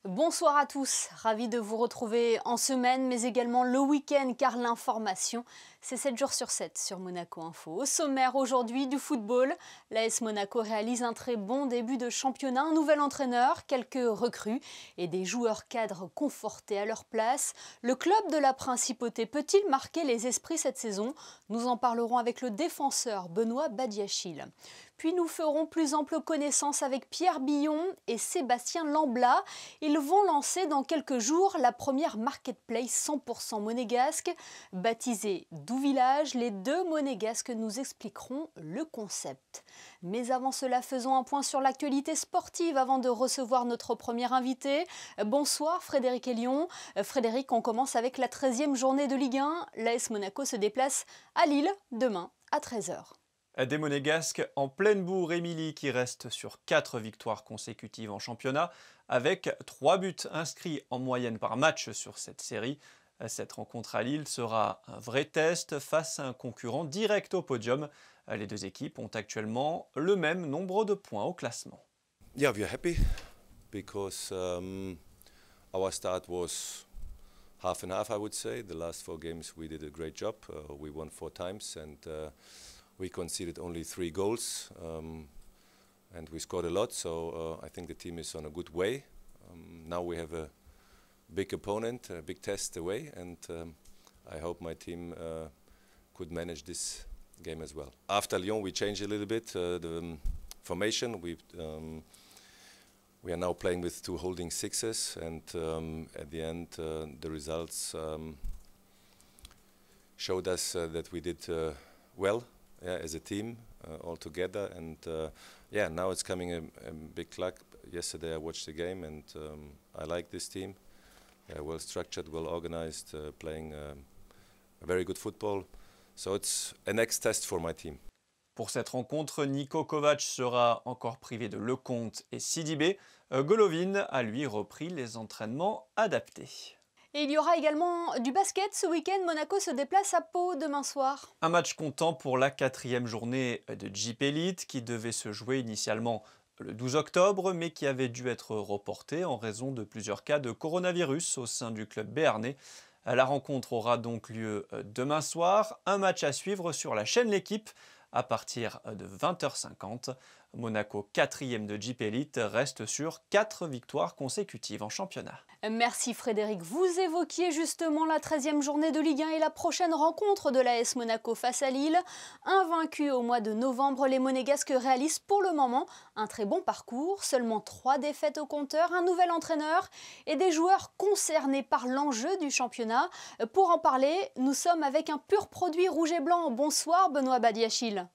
Bonsoir à tous, ravi de vous retrouver en semaine mais également le week-end car l'information c'est 7 jours sur 7 sur Monaco Info. Au sommaire aujourd'hui du football, l'AS Monaco réalise un très bon début de championnat, un nouvel entraîneur, quelques recrues et des joueurs cadres confortés à leur place. Le club de la Principauté peut-il marquer les esprits cette saison? Nous en parlerons avec le défenseur Benoît Badiachil. Puis nous ferons plus ample connaissance avec Pierre Billon et Sébastien Lambla. Ils vont lancer dans quelques jours la première marketplace 100% monégasque. Baptisée Douvillage, les deux monégasques nous expliqueront le concept. Mais avant cela, faisons un point sur l'actualité sportive avant de recevoir notre premier invité. Bonsoir Frédéric Elion. Frédéric, on commence avec la 13e journée de Ligue 1. L'AS Monaco se déplace à Lille demain à 13h. Des Monégasques en pleine bourre, Émilie qui reste sur 4 victoires consécutives en championnat avec 3 buts inscrits en moyenne par match sur cette série. Cette rencontre à Lille sera un vrai test face à un concurrent direct au podium. Les deux équipes ont actuellement le même nombre de points au classement. Yeah, we're happy because our start was half and half, I would say. The last 4 games we did a great job. We won 4 times and we conceded only 3 goals and we scored a lot, so I think the team is on a good way. Now we have a big opponent, a big test away, and I hope my team could manage this game as well. After Lyon we changed a little bit the formation. We are now playing with 2 holding sixes, and at the end the results showed us that we did well. Yeah, as a team, all together, and yeah, now it's coming a big clock. Yesterday I watched the game, and I like this team. Well structured, well organized, playing a very good football. So it's a next test for my team. Pour cette rencontre, Niko Kovac sera encore privé de Lecomte et Sidibé. Golovin a lui repris les entraînements adaptés. Et il y aura également du basket ce week-end. Monaco se déplace à Pau demain soir. Un match comptant pour la 4e journée de Jeep Elite qui devait se jouer initialement le 12 octobre mais qui avait dû être reporté en raison de plusieurs cas de coronavirus au sein du club béarnais. La rencontre aura donc lieu demain soir. Un match à suivre sur la chaîne L'Équipe à partir de 20h50. Monaco, 4e de Jeep Elite, reste sur 4 victoires consécutives en championnat. Merci Frédéric. Vous évoquiez justement la 13e journée de Ligue 1 et la prochaine rencontre de l'AS Monaco face à Lille. Invaincus au mois de novembre, les Monégasques réalisent pour le moment un très bon parcours. Seulement 3 défaites au compteur, un nouvel entraîneur et des joueurs concernés par l'enjeu du championnat. Pour en parler, nous sommes avec un pur produit rouge et blanc. Bonsoir Benoît Badiachil.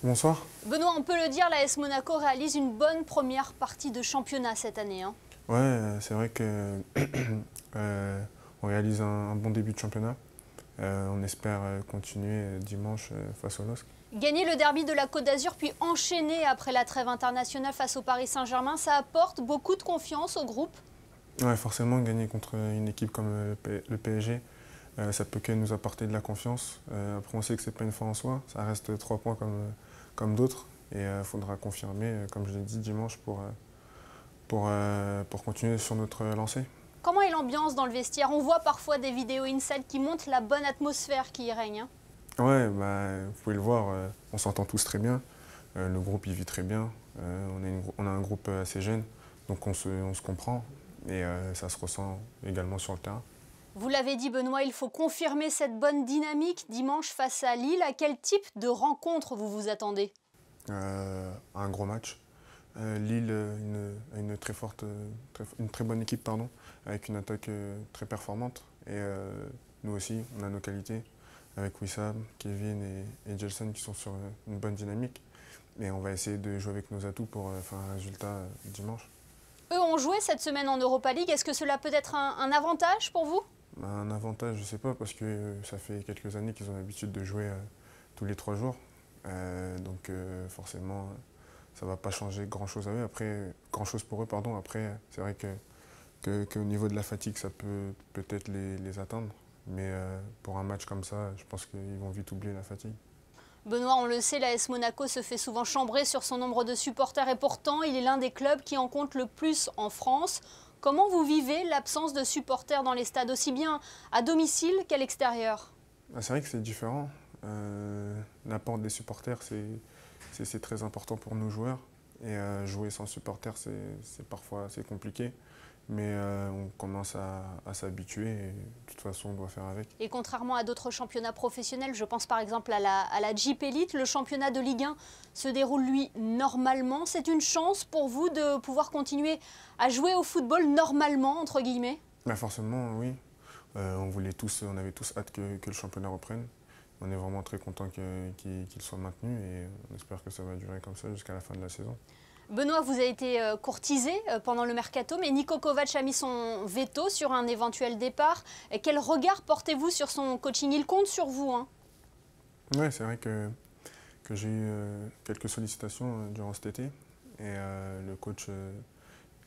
Bonsoir. Benoît, on peut le dire, l'AS Monaco réalise une bonne première partie de championnat cette année. Ouais, c'est vrai que on réalise un bon début de championnat. On espère continuer dimanche face au LOSC. Gagner le derby de la Côte d'Azur puis enchaîner après la trêve internationale face au Paris Saint-Germain, ça apporte beaucoup de confiance au groupe? Ouais, forcément, gagner contre une équipe comme le PSG, ça peut que nous apporter de la confiance. Après, on sait que c'est pas une fin en soi, ça reste 3 points comme d'autres. Et il faudra confirmer, comme je l'ai dit, dimanche pour continuer sur notre lancée. Comment est l'ambiance dans le vestiaire? On voit parfois des vidéos inside qui montrent la bonne atmosphère qui y règne. Ouais, vous pouvez le voir, on s'entend tous très bien. Le groupe il vit très bien. On a un groupe assez jeune, donc on se comprend. Et ça se ressent également sur le terrain. Vous l'avez dit Benoît, il faut confirmer cette bonne dynamique dimanche face à Lille. À quel type de rencontre vous vous attendez? Un gros match. Lille a une très bonne équipe, avec une attaque très performante. Et nous aussi, on a nos qualités, avec Wissam, Kevin et Gelson qui sont sur une bonne dynamique. Et on va essayer de jouer avec nos atouts pour faire un résultat dimanche. Eux ont joué cette semaine en Europa League. Est-ce que cela peut être un avantage pour vous? Un avantage, je ne sais pas, parce que ça fait quelques années qu'ils ont l'habitude de jouer tous les 3 jours. Donc forcément, ça ne va pas changer grand-chose à eux. Grand-chose pour eux, pardon. Après, c'est vrai qu'au niveau de la fatigue, ça peut peut-être les atteindre. Mais pour un match comme ça, je pense qu'ils vont vite oublier la fatigue. Benoît, on le sait, l'AS Monaco se fait souvent chambrer sur son nombre de supporters et pourtant, il est l'un des clubs qui en compte le plus en France. Comment vous vivez l'absence de supporters dans les stades, aussi bien à domicile qu'à l'extérieur? C'est vrai que c'est différent. L'apport des supporters, c'est très important pour nos joueurs. Et jouer sans supporters, c'est parfois assez compliqué. Mais on commence à s'habituer et de toute façon, on doit faire avec. Et contrairement à d'autres championnats professionnels, je pense par exemple à la Jeep Elite, le championnat de Ligue 1 se déroule, lui, normalement. C'est une chance pour vous de pouvoir continuer à jouer au football normalement, entre guillemets? Forcément, oui. On avait tous hâte que le championnat reprenne. On est vraiment très content qu'il soit maintenu et on espère que ça va durer comme ça jusqu'à la fin de la saison. Benoît, vous avez été courtisé pendant le mercato, mais Niko Kovac a mis son veto sur un éventuel départ. Et quel regard portez-vous sur son coaching? Il compte sur vous, hein? Oui, c'est vrai que j'ai eu quelques sollicitations durant cet été. Et le coach,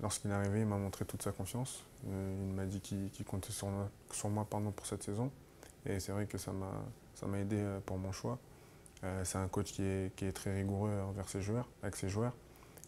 lorsqu'il est arrivé, il m'a montré toute sa confiance. Il m'a dit qu'il comptait sur moi pour cette saison. Et c'est vrai que ça m'a aidé pour mon choix. C'est un coach qui est très rigoureux avec ses joueurs,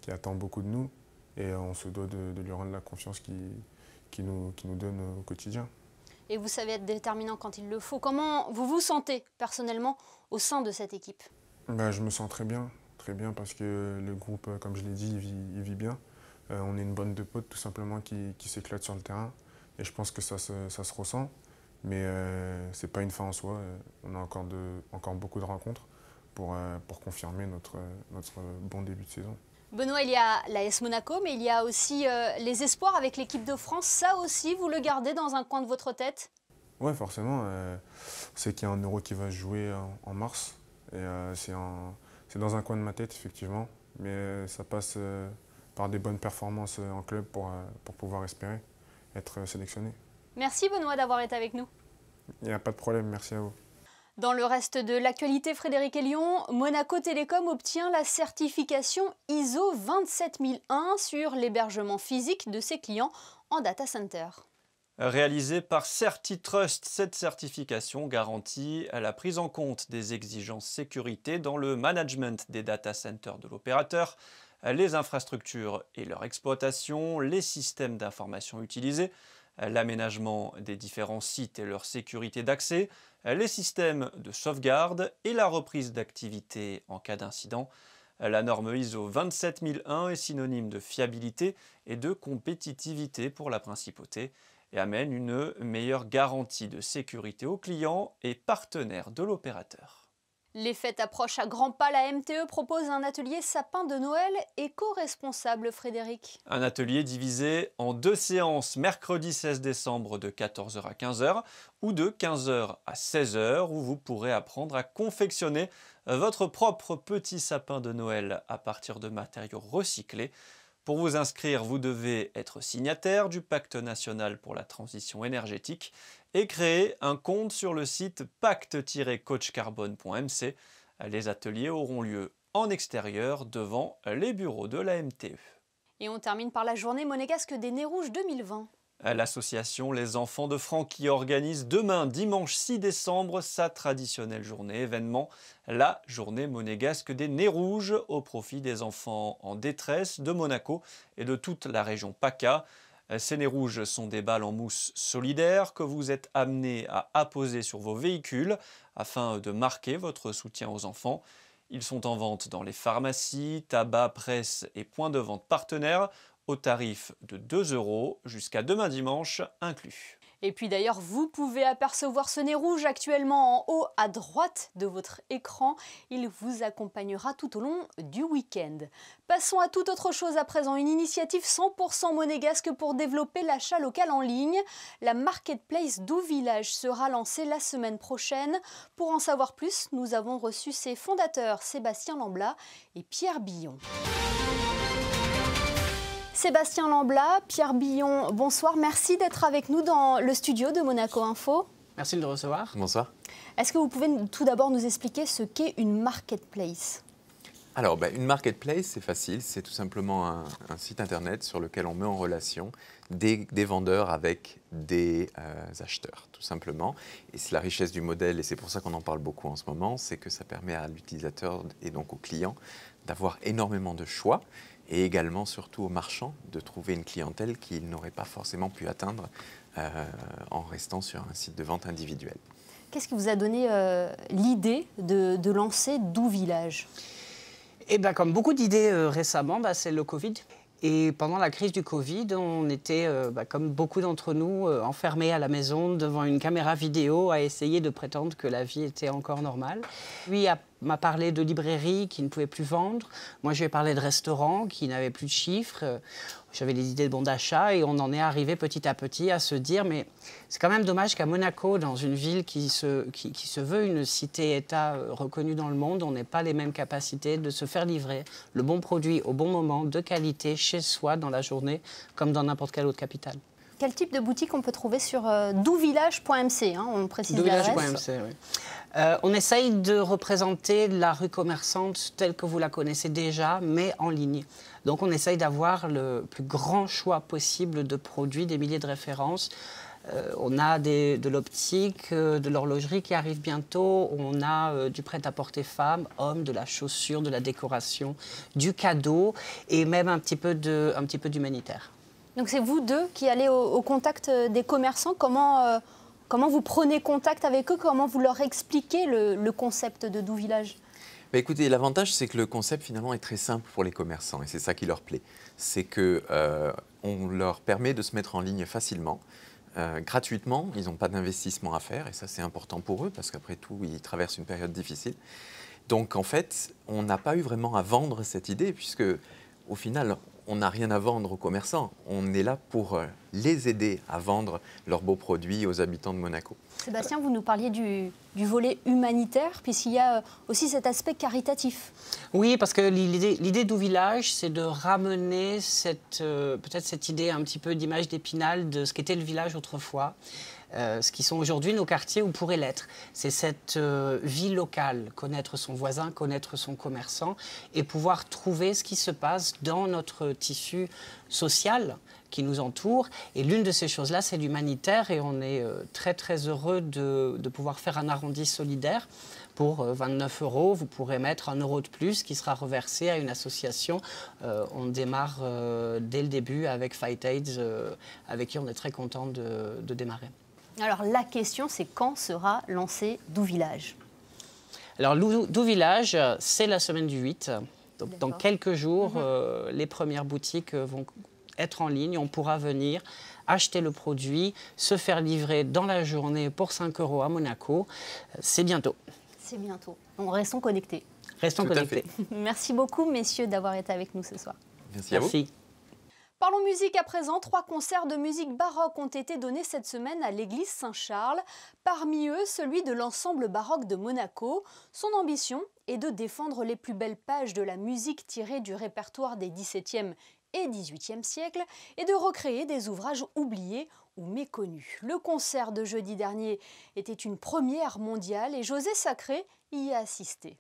qui attend beaucoup de nous et on se doit de lui rendre la confiance qu'il nous donne au quotidien. Et vous savez être déterminant quand il le faut. Comment vous vous sentez personnellement au sein de cette équipe? Je me sens très bien parce que le groupe, comme je l'ai dit, il vit bien. On est une bande de potes tout simplement qui s'éclatent sur le terrain et je pense que ça se ressent. Mais ce n'est pas une fin en soi, on a encore beaucoup de rencontres pour confirmer notre bon début de saison. Benoît, il y a l'AS Monaco, mais il y a aussi les espoirs avec l'équipe de France. Ça aussi, vous le gardez dans un coin de votre tête? Oui, forcément. On sait qu'il y a un Euro qui va se jouer en mars. Et c'est dans un coin de ma tête, effectivement. Mais ça passe par des bonnes performances en club pour pouvoir espérer être sélectionné. Merci Benoît d'avoir été avec nous. Il n'y a pas de problème, merci à vous. Dans le reste de l'actualité, Frédéric Elion, Monaco Télécom obtient la certification ISO 27001 sur l'hébergement physique de ses clients en data center. Réalisée par CertiTrust, cette certification garantit la prise en compte des exigences sécurité dans le management des data centers de l'opérateur, les infrastructures et leur exploitation, les systèmes d'information utilisés, l'aménagement des différents sites et leur sécurité d'accès, les systèmes de sauvegarde et la reprise d'activité en cas d'incident. La norme ISO 27001 est synonyme de fiabilité et de compétitivité pour la principauté et amène une meilleure garantie de sécurité aux clients et partenaires de l'opérateur. Les fêtes approchent à grands pas. La MTE propose un atelier sapin de Noël éco-responsable, Frédéric. Un atelier divisé en 2 séances, mercredi 16 décembre de 14h à 15h ou de 15h à 16h, où vous pourrez apprendre à confectionner votre propre petit sapin de Noël à partir de matériaux recyclés. Pour vous inscrire, vous devez être signataire du Pacte national pour la transition énergétique et créer un compte sur le site pacte-coachcarbone.mc. Les ateliers auront lieu en extérieur devant les bureaux de la MTE. Et on termine par la journée monégasque des Nez Rouges 2020. L'association Les Enfants de Francky organise demain, dimanche 6 décembre, sa traditionnelle journée événement, la journée monégasque des Nez Rouges, au profit des enfants en détresse de Monaco et de toute la région PACA. Ces nez rouges sont des balles en mousse solidaires que vous êtes amenés à apposer sur vos véhicules afin de marquer votre soutien aux enfants. Ils sont en vente dans les pharmacies, tabac, presse et points de vente partenaires au tarif de 2 € jusqu'à demain dimanche inclus. Et puis d'ailleurs, vous pouvez apercevoir ce nez rouge actuellement en haut à droite de votre écran. Il vous accompagnera tout au long du week-end. Passons à toute autre chose à présent. Une initiative 100% monégasque pour développer l'achat local en ligne. La marketplace Douvillage sera lancée la semaine prochaine. Pour en savoir plus, nous avons reçu ses fondateurs Sébastien Lambla et Pierre Billon. Sébastien Lambla, Pierre Billon, bonsoir. Merci d'être avec nous dans le studio de Monaco Info. Merci de le recevoir. Bonsoir. Est-ce que vous pouvez tout d'abord nous expliquer ce qu'est une marketplace ? Alors, une marketplace, c'est facile. C'est tout simplement un site internet sur lequel on met en relation des vendeurs avec des acheteurs, tout simplement. Et c'est la richesse du modèle, et c'est pour ça qu'on en parle beaucoup en ce moment, c'est que ça permet à l'utilisateur et donc au client d'avoir énormément de choix. et également surtout aux marchands de trouver une clientèle qu'ils n'auraient pas forcément pu atteindre en restant sur un site de vente individuel. Qu'est-ce qui vous a donné l'idée de lancer Doux Village ? Eh bien, comme beaucoup d'idées récemment, c'est le Covid. Et pendant la crise du Covid, on était, comme beaucoup d'entre nous, enfermés à la maison devant une caméra vidéo à essayer de prétendre que la vie était encore normale. Lui m'a parlé de librairies qui ne pouvaient plus vendre. Moi, je lui ai parlé de restaurants qui n'avaient plus de chiffres. J'avais des idées de bons d'achat et on en est arrivé petit à petit à se dire mais c'est quand même dommage qu'à Monaco, dans une ville qui se veut une cité-État reconnue dans le monde, on n'ait pas les mêmes capacités de se faire livrer le bon produit au bon moment, de qualité, chez soi, dans la journée, comme dans n'importe quelle autre capitale. Quel type de boutique on peut trouver sur douvillage.mc, on précise l'adresse. Douvillage.mc, oui. On essaye de représenter la rue commerçante telle que vous la connaissez déjà, mais en ligne. Donc on essaye d'avoir le plus grand choix possible de produits, des milliers de références. On a de l'optique, de l'horlogerie qui arrive bientôt. On a du prêt-à-porter femmes, hommes, de la chaussure, de la décoration, du cadeau et même un petit peu d'humanitaire. Donc c'est vous deux qui allez au contact des commerçants. Comment vous prenez contact avec eux? Comment vous leur expliquez le concept de Doux Village? Écoutez, l'avantage, c'est que le concept, finalement, est très simple pour les commerçants. Et c'est ça qui leur plaît. C'est qu'on leur permet de se mettre en ligne facilement, gratuitement. Ils n'ont pas d'investissement à faire. Et ça, c'est important pour eux, parce qu'après tout, ils traversent une période difficile. Donc, en fait, on n'a pas eu vraiment à vendre cette idée, puisque, au final, on n'a rien à vendre aux commerçants. On est là pour les aider à vendre leurs beaux produits aux habitants de Monaco. Sébastien, vous nous parliez du volet humanitaire, puisqu'il y a aussi cet aspect caritatif. Oui, parce que l'idée Doux Village, c'est de ramener peut-être cette idée un petit peu d'image d'Épinal de ce qu'était le village autrefois. Ce qui sont aujourd'hui nos quartiers ou pourraient l'être. C'est cette vie locale, connaître son voisin, connaître son commerçant et pouvoir trouver ce qui se passe dans notre tissu social qui nous entoure. Et l'une de ces choses-là, c'est l'humanitaire et on est très très heureux de pouvoir faire un arrondi solidaire. Pour 29 €, vous pourrez mettre 1 € de plus qui sera reversé à une association. On démarre dès le début avec Fight AIDS, avec qui on est très content de démarrer. Alors la question, c'est quand sera lancé Doux Village? Alors Doux Village, c'est la semaine du 8. Donc, dans quelques jours, les premières boutiques vont être en ligne. On pourra venir acheter le produit, se faire livrer dans la journée pour 5 € à Monaco. C'est bientôt. C'est bientôt. Donc restons connectés. Restons connectés. Merci beaucoup, messieurs, d'avoir été avec nous ce soir. Merci à vous. Parlons musique à présent. 3 concerts de musique baroque ont été donnés cette semaine à l'église Saint-Charles. Parmi eux, celui de l'ensemble baroque de Monaco. Son ambition est de défendre les plus belles pages de la musique tirée du répertoire des XVIIe et XVIIIe siècles et de recréer des ouvrages oubliés ou méconnus. Le concert de jeudi dernier était une première mondiale et José Sacré y a assisté.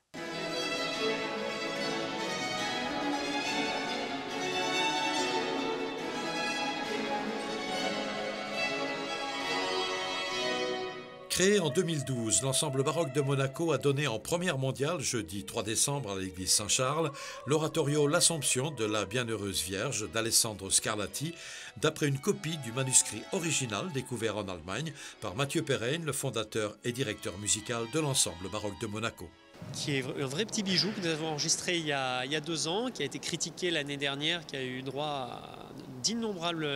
Créé en 2012, l'ensemble baroque de Monaco a donné en première mondiale, jeudi 3 décembre à l'église Saint-Charles, l'oratorio L'Assomption de la Bienheureuse Vierge d'Alessandro Scarlatti, d'après une copie du manuscrit original découvert en Allemagne par Mathieu Perrine, le fondateur et directeur musical de l'ensemble baroque de Monaco. Qui est un vrai petit bijou que nous avons enregistré il y a 2 ans, qui a été critiqué l'année dernière, qui a eu droit à d'innombrables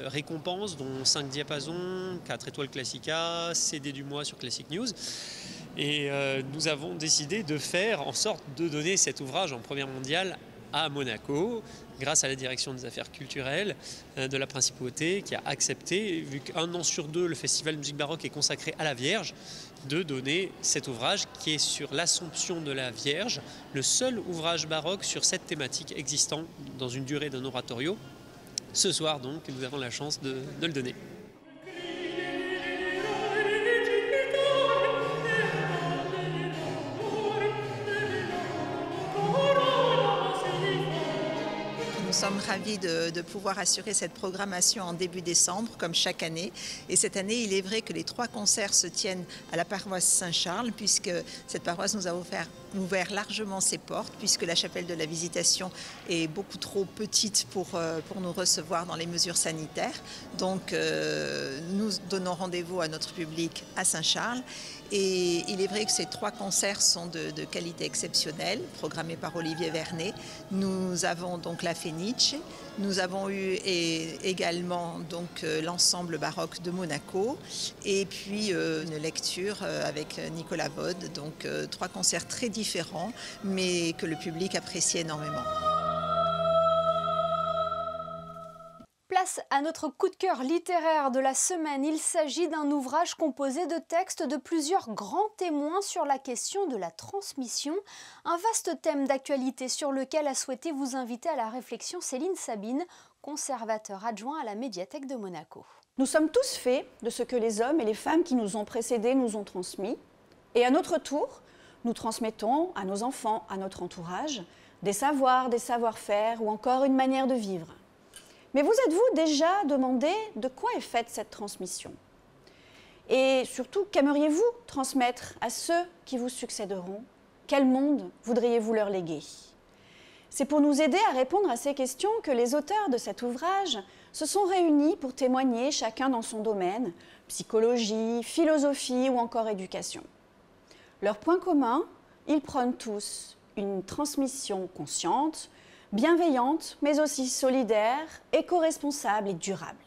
récompenses, dont 5 diapasons, 4 étoiles Classica, CD du mois sur Classic News. Et nous avons décidé de faire en sorte de donner cet ouvrage en première mondiale à Monaco, grâce à la direction des affaires culturelles de la Principauté, qui a accepté, vu qu'1 an sur 2, le festival de musique baroque est consacré à la Vierge, de donner cet ouvrage qui est sur l'Assomption de la Vierge, le seul ouvrage baroque sur cette thématique existant dans une durée d'un oratorio. Ce soir donc, nous avons la chance de le donner. Nous sommes ravis de pouvoir assurer cette programmation en début décembre, comme chaque année. Et cette année, il est vrai que les 3 concerts se tiennent à la paroisse Saint-Charles, puisque cette paroisse nous a offert ouvert largement ses portes puisque la chapelle de la Visitation est beaucoup trop petite pour nous recevoir dans les mesures sanitaires. Donc nous donnons rendez-vous à notre public à Saint-Charles. Et il est vrai que ces 3 concerts sont de qualité exceptionnelle, programmés par Olivier Vernet. Nous avons donc la Fenice, nous avons eu également donc l'ensemble baroque de Monaco, et puis une lecture avec Nicolas Vode. Donc 3 concerts très différents, mais que le public apprécie énormément. Place à notre coup de cœur littéraire de la semaine. Il s'agit d'un ouvrage composé de textes de plusieurs grands témoins sur la question de la transmission. Un vaste thème d'actualité sur lequel a souhaité vous inviter à la réflexion Céline Sabine, conservateur adjoint à la médiathèque de Monaco. Nous sommes tous faits de ce que les hommes et les femmes qui nous ont précédés nous ont transmis. Et à notre tour, nous transmettons à nos enfants, à notre entourage, des savoirs, des savoir-faire ou encore une manière de vivre. Mais vous êtes-vous déjà demandé de quoi est faite cette transmission? Et surtout, qu'aimeriez-vous transmettre à ceux qui vous succéderont? Quel monde voudriez-vous leur léguer? C'est pour nous aider à répondre à ces questions que les auteurs de cet ouvrage se sont réunis pour témoigner chacun dans son domaine, psychologie, philosophie ou encore éducation. Leur point commun, ils prônent tous une transmission consciente, bienveillante, mais aussi solidaire, éco-responsable et durable.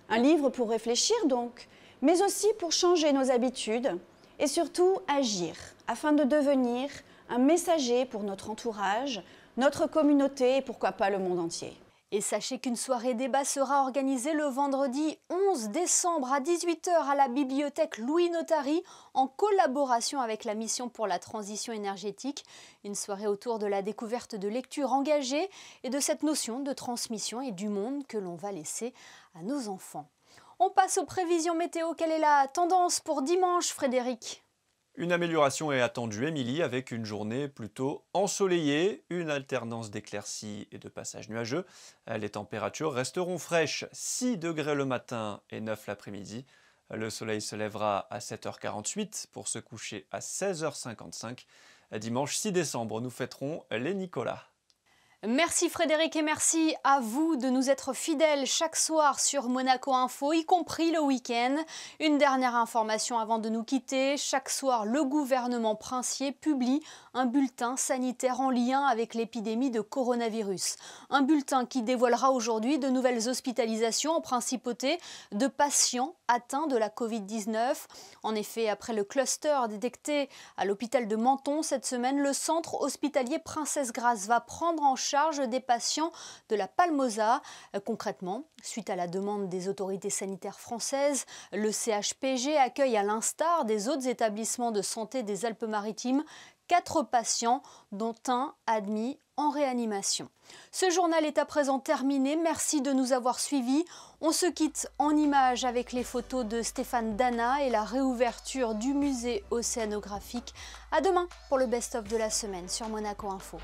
Un livre pour réfléchir donc, mais aussi pour changer nos habitudes et surtout agir afin de devenir un messager pour notre entourage, notre communauté et pourquoi pas le monde entier. Et sachez qu'une soirée débat sera organisée le vendredi 11 décembre à 18 h à la bibliothèque Louis Notari en collaboration avec la Mission pour la transition énergétique. Une soirée autour de la découverte de lectures engagées et de cette notion de transmission et du monde que l'on va laisser à nos enfants. On passe aux prévisions météo. Quelle est la tendance pour dimanche, Frédéric ? Une amélioration est attendue, Émilie, avec une journée plutôt ensoleillée, une alternance d'éclaircies et de passages nuageux. Les températures resteront fraîches, 6 degrés le matin et 9 l'après-midi. Le soleil se lèvera à 7h48 pour se coucher à 16h55. Dimanche 6 décembre, nous fêterons les Nicolas. Merci Frédéric et merci à vous de nous être fidèles chaque soir sur Monaco Info, y compris le week-end. Une dernière information avant de nous quitter. Chaque soir, le gouvernement princier publie un bulletin sanitaire en lien avec l'épidémie de coronavirus. Un bulletin qui dévoilera aujourd'hui de nouvelles hospitalisations en principauté de patients atteints de la Covid-19. En effet, après le cluster détecté à l'hôpital de Menton cette semaine, le centre hospitalier Princesse Grace va prendre en charge des patients de la Palmosa. Concrètement, suite à la demande des autorités sanitaires françaises, le CHPG accueille à l'instar des autres établissements de santé des Alpes-Maritimes 4 patients, dont un admis en réanimation. Ce journal est à présent terminé. Merci de nous avoir suivis. On se quitte en images avec les photos de Stéphane Dana et la réouverture du musée océanographique. À demain pour le best-of de la semaine sur Monaco Info.